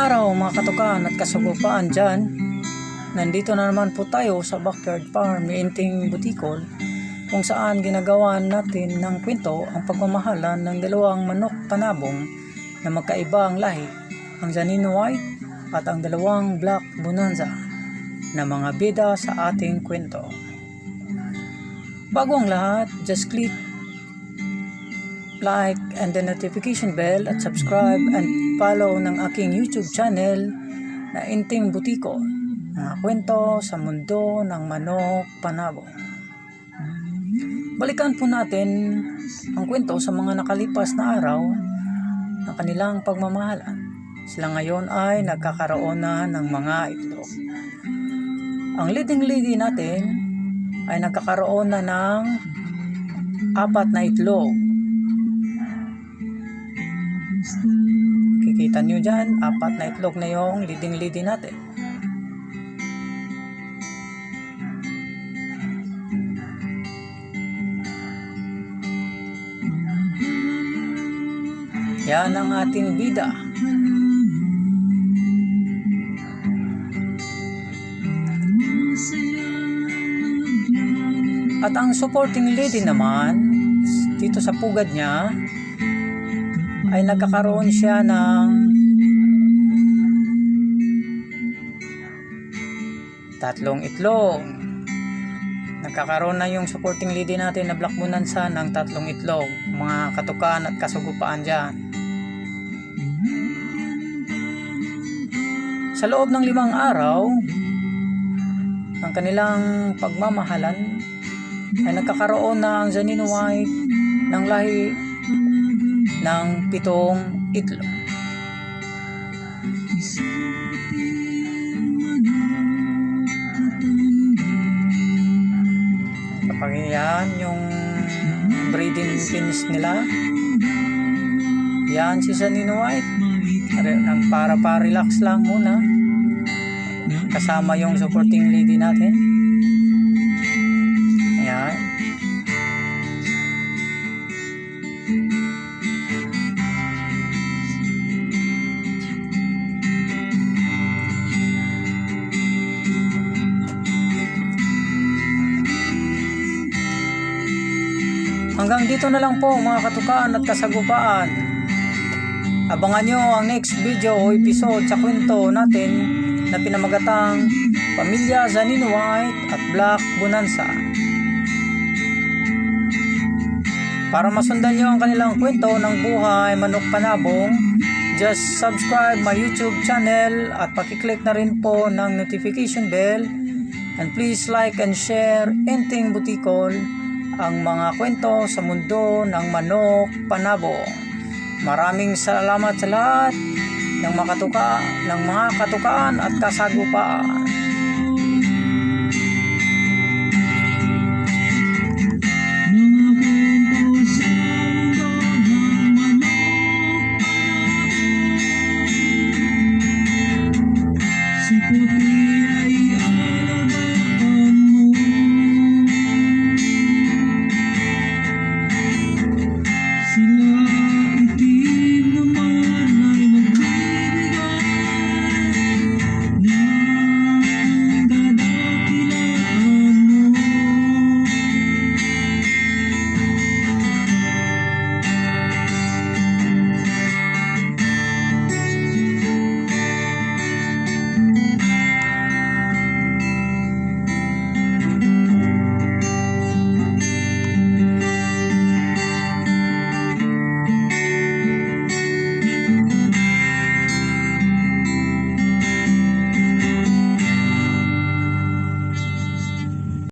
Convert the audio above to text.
araw mga katukan at kasagupaan dyan. Nandito na naman po tayo sa backyard farm ni Inting Butikol, kung saan ginagawa natin ng kwento ang pagmamahalan ng dalawang manok panabong na magkaiba ang lahi, ang Zanino White at ang dalawang Black Bonanza, na mga bida sa ating kwento. Bago ang lahat, just click like and the notification bell at subscribe and follow ng aking YouTube channel na Inting Butikol, mga kwento sa mundo ng manok panabong. Balikan po natin ang kwento sa mga nakalipas na araw ng kanilang pagmamahalan. Sila ngayon ay nagkakaroon na ng mga itlog. Ang leading lady natin ay nagkakaroon na ng 4 na itlog. Kikita nyo dyan, 4 na itlog na yung leading lady natin. Yan ang ating bida. At ang supporting lady naman, dito sa pugad niya, ay nagkakaroon siya ng 3 itlog. Nagkakaroon na yung supporting lady natin na Black Bonanza ng 3 itlog, mga katukan at kasugupaan dyan. Sa loob ng 5 araw ng kanilang pagmamahalan ay nagkakaroon na ang Zanino White ng lahi ng 7 itlog. Kapag yan yung breeding pins nila, yan si Zanino White, para-relax lang muna kasama yung supporting lady natin. Ayan. Hanggang dito na lang po mga katukan at kasagupaan. Abangan nyo ang next video o episode sa kwento natin na pinamagatang Pamilya Zanino White at Black Bonanza. Para masundan nyo ang kanilang kwento ng buhay manok panabong, just subscribe my YouTube channel at pakiclick na rin po ng notification bell, and please like and share Inting Butikol, ang mga kwento sa mundo ng manok panabong. Maraming salamat sa lahat ng mga katukaan at kasagupaan.